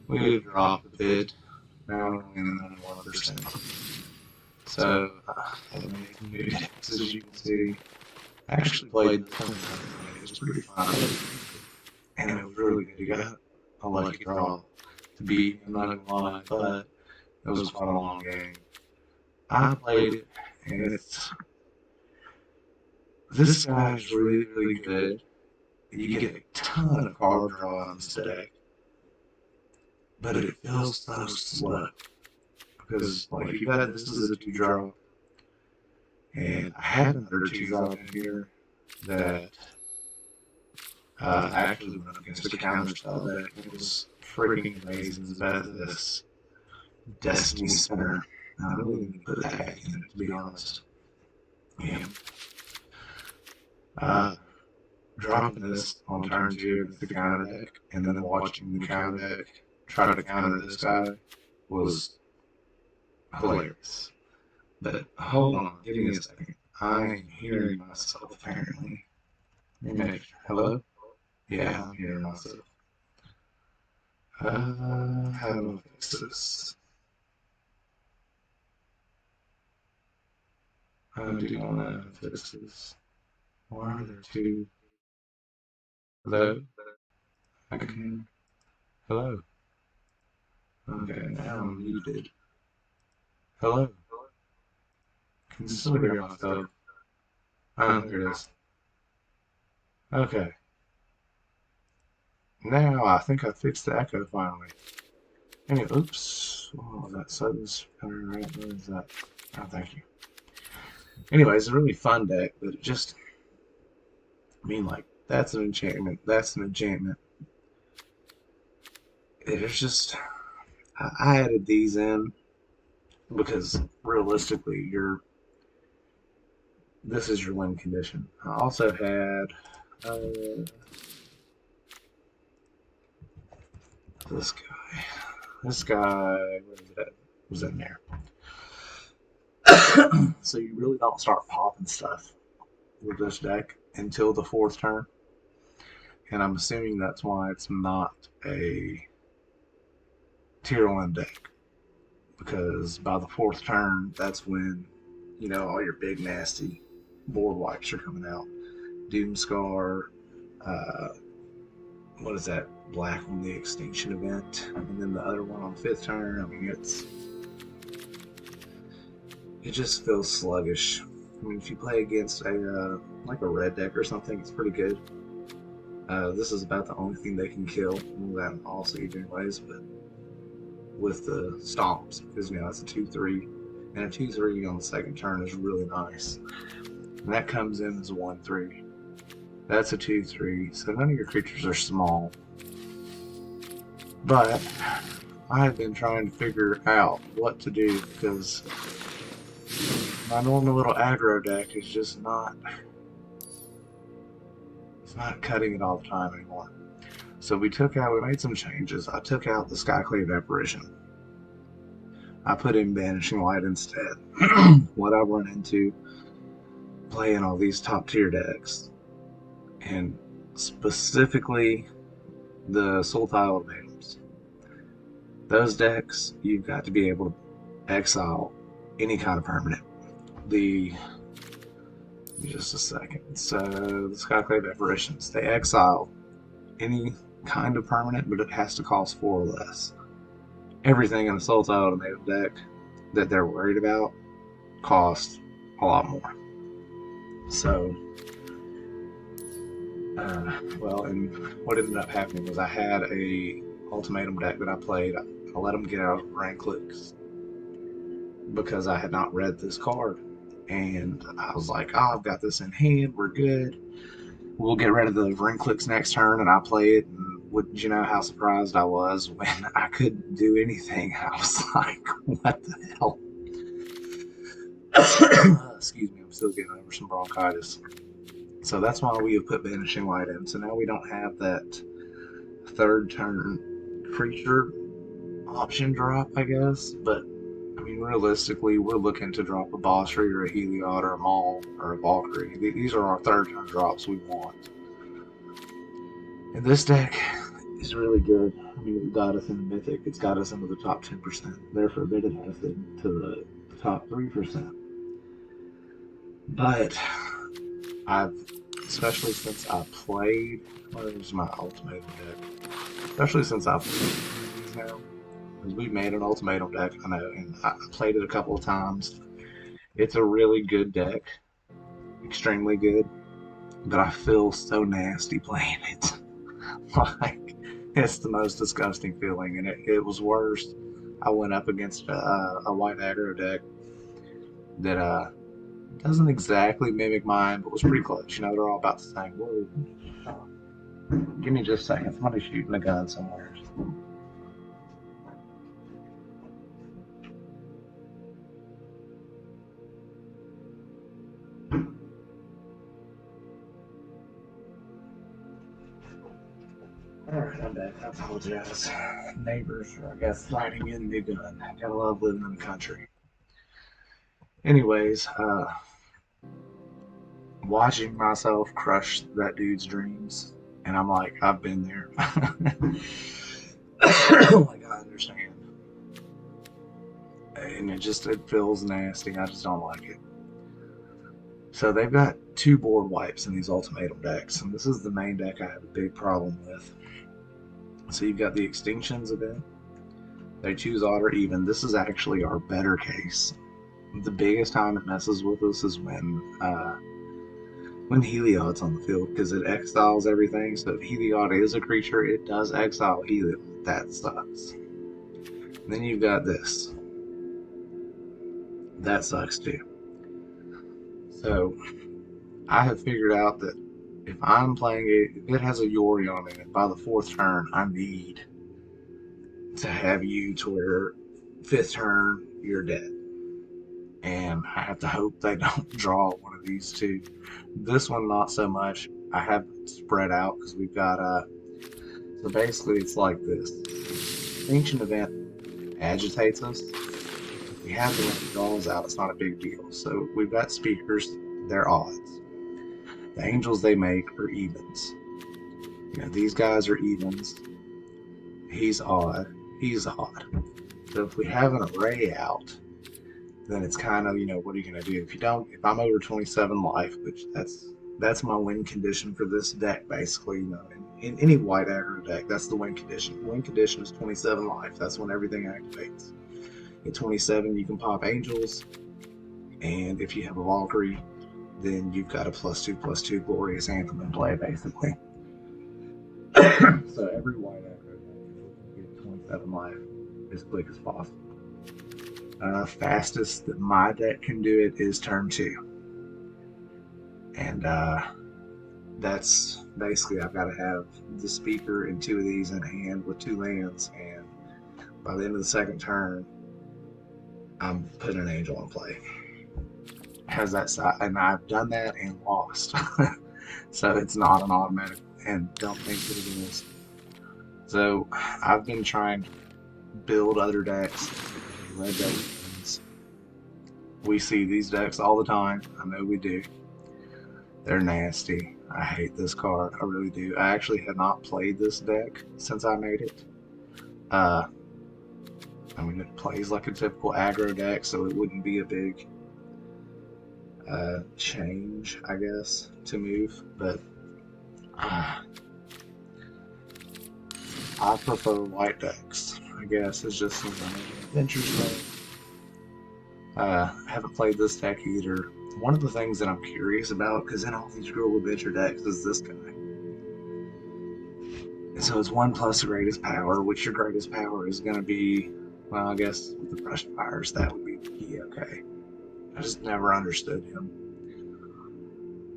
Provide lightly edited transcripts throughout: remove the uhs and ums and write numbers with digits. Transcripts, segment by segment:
we would drop a bit now and then 1%. So, I made new decks, as you can see. I actually played this one the other day. It was pretty fun. And it was really good. You got a lucky draw to beat me, I'm not gonna lie, but it was quite a long game. I played it, and this guy is really, really good. You get a ton of card draw on this deck, but it feels so slow. Because, like, you got this is a 2 draw, and I had another 2 draw in here that actually went up against a counter spell deck. It was freaking amazing. It's better than this Destiny Spinner. I really need to put that back in it, to be honest. Yeah. Uh, Dropping this on turn 2 with the counter deck, and then watching the counter deck try to counter this guy was hilarious. But hold on, give me a second. I'm hearing myself apparently. Let me make sure. Hello? Yeah, I'm hearing myself. How do I fix this? I do not know how to fix this. Why are there two? Hello? I can. Hello? Okay, now I'm muted. Hello? Can still hear myself. Oh, there it is. Okay. Now I think I fixed the echo finally. Anyway, oops. Oh, that sudden spinner right? Where is that? Oh, thank you. Anyways, it's a really fun deck, but it just, I mean, like, that's an enchantment. That's an enchantment. It's just, I added these in because realistically, this is your win condition. I also had uh, this guy. This guy, where is it at? Was in there. So you really don't start popping stuff with this deck until the 4th turn. And I'm assuming that's why it's not a tier 1 deck. Because by the 4th turn, that's when, all your big nasty board wipes are coming out. Doomscar, uh, what is that? Black on the Extinction event. And then the other one on 5th turn. I mean, it just feels sluggish. I mean, if you play against like a red deck or something, it's pretty good. This is about the only thing they can kill. Well, that also anyways, but with the stomps, because it's a 2/3, and a 2/3 on the 2nd turn is really nice. And that comes in as a 1/3. That's a 2/3, so none of your creatures are small. But I have been trying to figure out what to do because my normal little aggro deck is just not. It's not cutting it all the time anymore. So we made some changes. I took out the Skyclave Apparition. I put in Banishing Light instead. What I run into playing all these top tier decks, and specifically the Sultai Ultimatums. Those decks, you've got to be able to exile any kind of permanent. Just a second. So the Skyclave Apparitions, they exile any kind of permanent, but it has to cost 4 or less. Everything in a Sultai Ultimatum deck that they're worried about costs a lot more. So, and what ended up happening was I had a ultimatum deck that I played. I let them get out of Ranclix because I had not read this card, and I was like, "Oh, I've got this in hand. We're good. We'll get rid of the Ranclix next turn," and I play it. And wouldn't you know how surprised I was when I couldn't do anything? I was like, "What the hell?" Excuse me, I'm still getting over some bronchitis. So that's why we have put Vanishing Light in. So now we don't have that 3rd turn creature option drop, I guess. But I mean, realistically, we're looking to drop a Bossry or a Heliod or a Maul or a Valkyrie. These are our 3rd turn drops we want. And this deck is really good. I mean, it got us in Mythic. It's got us into the top 10%. Therefore, it got us into the top 3%. But I've, especially since I played, where's my ultimatum deck? Especially since I've played now, because we've made an ultimatum deck, I know, and I played it a couple of times. It's a really good deck, extremely good, but I feel so nasty playing it. Like, it's the most disgusting feeling, and it was worse. I went up against a white aggro deck that doesn't exactly mimic mine, but was pretty close. You know, they're all about the same. Whoa. Give me just a second. Somebody's shooting a gun somewhere. Alright, I'm back. I apologize. Neighbors are, I guess, fighting in the gun. Gotta love living in the country. Anyways, watching myself crush that dude's dreams, and I'm like, I've been there. Like, I understand. And it feels nasty. I just don't like it. So they've got 2 board wipes in these ultimatum decks, and this is the main deck I have a big problem with. So you've got the Extinctions event. They choose odd or even. This is actually our better case. The biggest time it messes with us is when Heliod's on the field, because it exiles everything. So if Heliod is a creature, it does exile Heliod. That sucks. And then you've got this. That sucks too. So I have figured out that if I'm playing it, if it has a Yorion in it, by the 4th turn, I need to have you to where 5th turn, you're dead. And I have to hope they don't draw one of these 2. This one, not so much. I have spread out because we've got, so basically it's like this. Ancient Event agitates us. If we have to let the draws out, it's not a big deal. So we've got speakers, they're odds. The angels they make are evens. You know, these guys are evens. He's odd. He's odd. So if we have an array out, then it's kind of, you know, what are you going to do? If I'm over 27 life, which that's my win condition for this deck, basically, you know, in any white aggro deck, that's the win condition. The win condition is 27 life. That's when everything activates. At 27, you can pop angels, and if you have a Valkyrie, then you've got a +2/+2 glorious anthem in play, basically. So every white aggro deck can get 27 life as quick as possible. Fastest that my deck can do it is turn 2. And that's basically, I've got to have the speaker and 2 of these in hand with 2 lands, and by the end of the 2nd turn, I'm putting an angel in play. Has that side, and I've done that and lost. So it's not an automatic, and don't think that it is. So I've been trying to build other decks, red decks. We see these decks all the time. I know we do. They're nasty. I hate this card. I really do. I actually have not played this deck since I made it. I mean, it plays like a typical aggro deck, so it wouldn't be a big change, I guess, to move. But I prefer white decks, I guess. It's just interesting. I haven't played this deck either. One of the things that I'm curious about, because in all these Rule Adventure decks, is this guy. And so it's 1+ the greatest power, which your greatest power is going to be, well, I guess with the Brush Fires, that would be the key, okay. I just never understood him.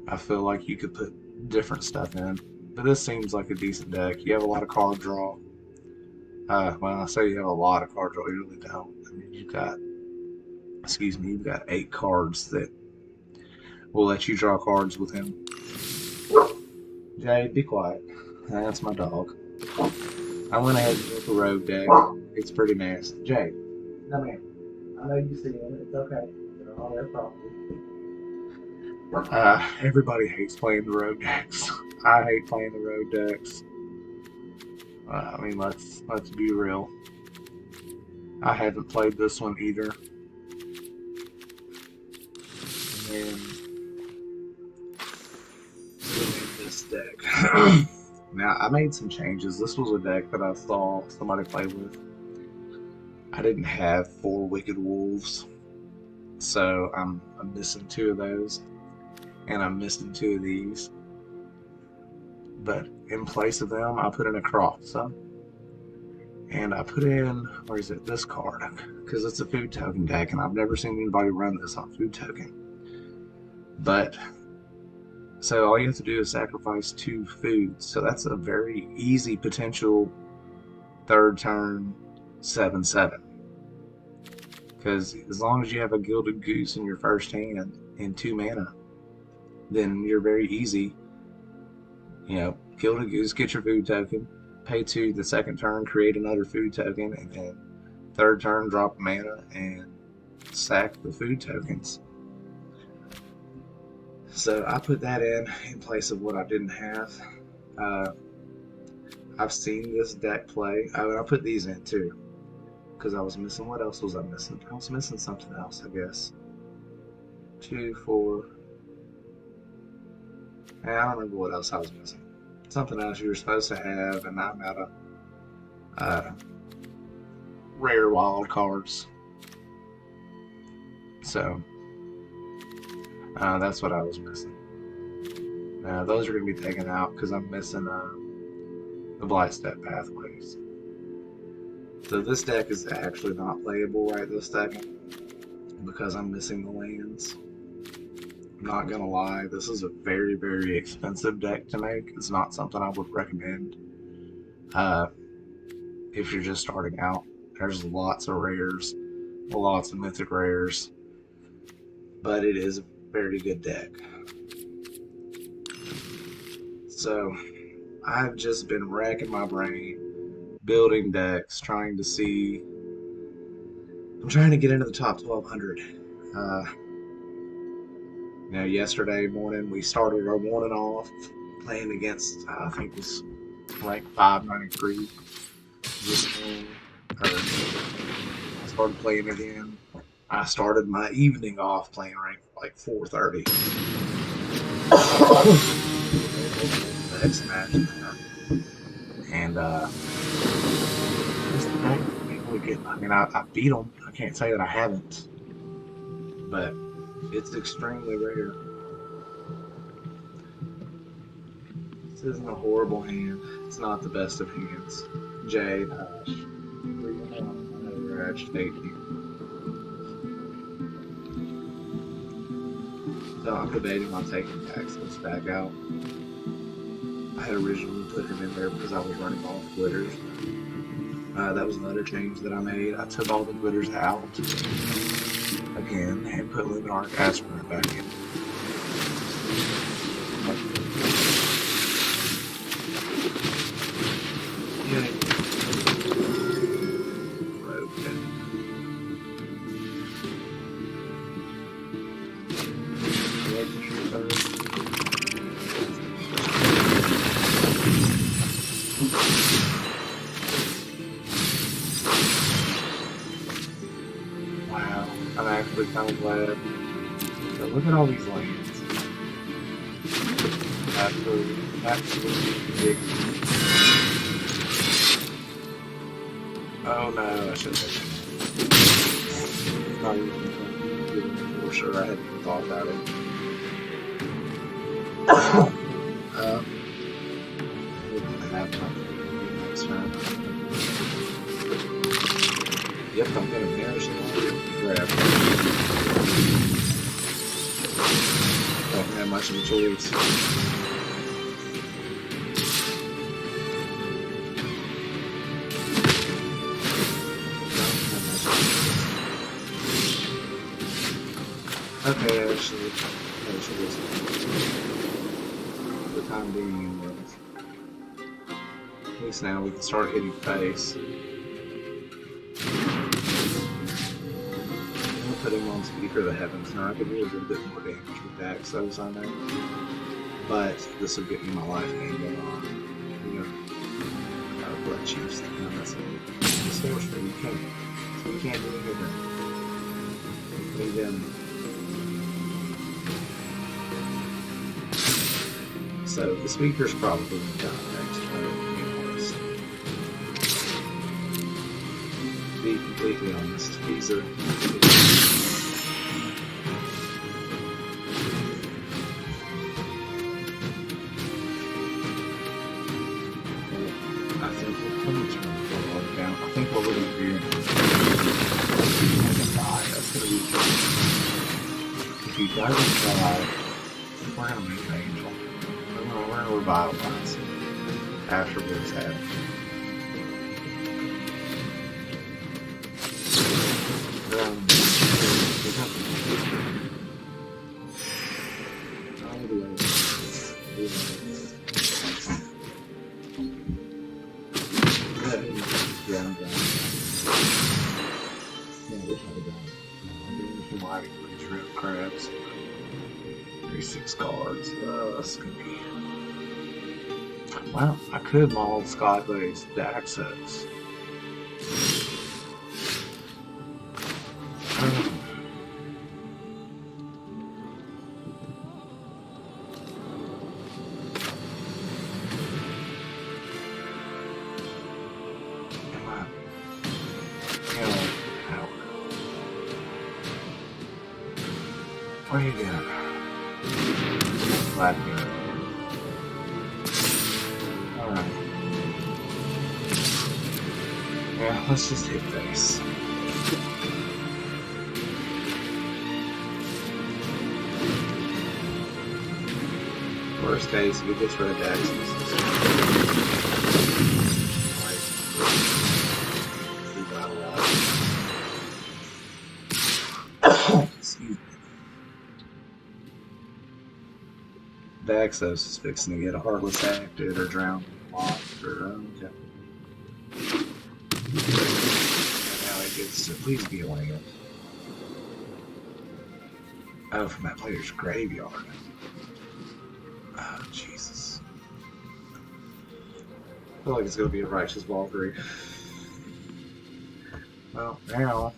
I feel like you could put different stuff in, but this seems like a decent deck. You have a lot of card draw. Well, I say you have a lot of card draw, you really don't. I mean, you've got 8 cards that will let you draw cards with him. Jay, be quiet. That's my dog. I went ahead and built a rogue deck. It's pretty nasty. Jay, come here. I know you see it. It's okay. They're all their property. Everybody hates playing the rogue decks. I hate playing the rogue decks. I mean, let's be real. I haven't played this one either. And this deck. Now, I made some changes. This was a deck that I saw somebody play with. I didn't have 4 Wicked Wolves, so I'm missing 2 of those, and I'm missing 2 of these. But in place of them, I put in a Kroxa, and I put in, where is it, this card, because it's a food token deck, and I've never seen anybody run this on food token. But so all you have to do is sacrifice 2 foods. So that's a very easy potential 3rd turn 7/7. Because as long as you have a Gilded Goose in your first hand and 2 mana, then you're very easy. You know, Gilded Goose, get your food token, pay 2 the 2nd turn, create another food token, and then 3rd turn drop mana and sack the food tokens. So I put that in place of what I didn't have. I've seen this deck play. I put these in too, because I was missing. What else was I missing? I was missing something else, I guess. 2, 4. I don't remember what else I was missing. Something else you were supposed to have, and I'm out of rare wild cards. So that's what I was missing. Those are going to be taken out because I'm missing the Blightstep Pathways. So this deck is actually not playable right this second because I'm missing the lands. I'm not going to lie, this is a very, very expensive deck to make. It's not something I would recommend if you're just starting out. There's lots of rares, lots of mythic rares, but it is a very good deck. So I've just been racking my brain, building decks, trying to see. I'm trying to get into the top 1200. Yesterday morning we started our morning off playing against, I think it was ranked 593. This morning, I started playing again. I started my evening off playing ranked like 430. And I beat them. I can't say that I haven't, but it's extremely rare. This isn't a horrible hand. It's not the best of hands. Jade, I agitate you. So I'm debating on taking Taxless back out. I had originally put him in there because I was running all the glitters. That was another change that I made. I took all the glitters out again and put Luminarch Aspirant back in. Wow, I'm actually kind of glad. So look at all these lands. Absolutely ridiculous. Oh no, I shouldn't have. Not even for sure. I hadn't even thought about it. Yep, I'm gonna manage the grab. Don't have much of a choice. Okay, actually, for the time being, at least now we can start hitting face. I'll put him on Speaker of the Heavens now. I could do a little bit more damage with Daxos, I know. But this will get me my life game going on. Chiefs. No, that's it. Sorcerer, you can't. So we can't do anything. Leave them. So the speaker's probably done next turn, to be honest. To be completely honest, these are. I think we'll turn forward down. I think what we're going to do is die. That's going to be. If he doesn't die, we're going to make an angel. We're going to revitalize after what's happened. Crabs. 36 cards. That's gonna be. Well, I could maul Skyblaze Daxos. What are you doing? Glad you're alright. Yeah, let's just hit face. Worst case, we just read Daxos. Excuse me. Daxos is fixing to get a Heartless acted or drowned in the monster. Okay. And now he gets to at least be a land. Oh, from that player's graveyard. Oh, Jesus. I feel like it's going to be a Righteous Valkyrie. Well, now.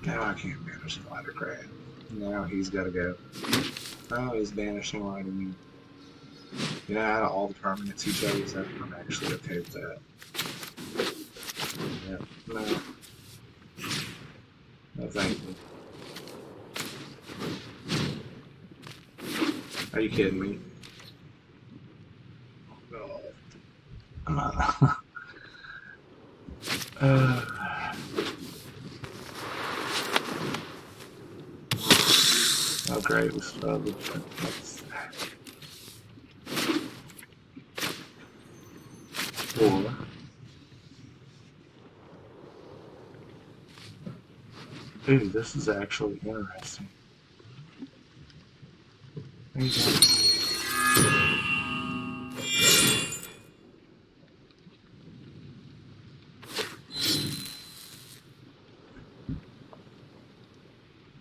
Now I can't banish the Lighter Crab. Now he's got to go. Oh, he's banishing Lighting. You know, out of all the permanents he chose, I'm actually okay with that. Yeah, no. No, thank you. Are you kidding me? Oh, I'm not. Oh, great, we struggled. Four. Ooh, this is actually interesting. There you go.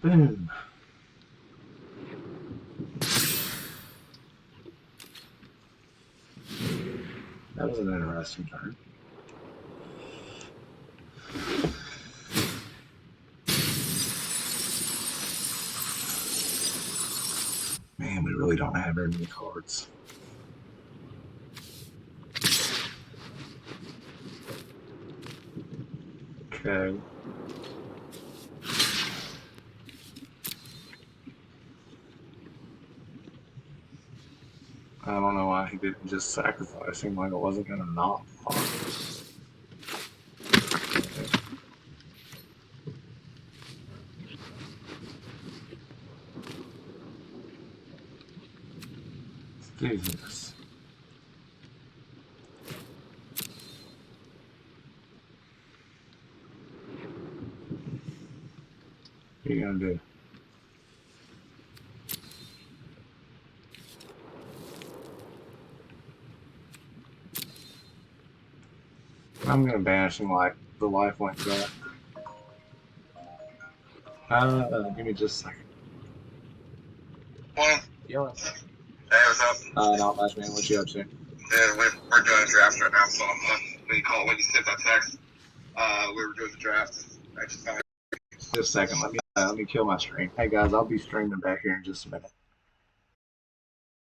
Boom. That was an interesting turn. Man, we really don't have very many cards. Okay. I don't know why he didn't just sacrifice him like it wasn't gonna not block. Okay. Let's do this. What are you gonna do? I'm gonna banish him like the life went back. Give me just a second. Gillen. Hey, what's up? Not much, man. What you up to? Dude, we're doing a draft right now, so when you sent that text, we were doing the draft. I just found Just a second. Let me kill my stream. Hey guys, I'll be streaming back here in just a minute.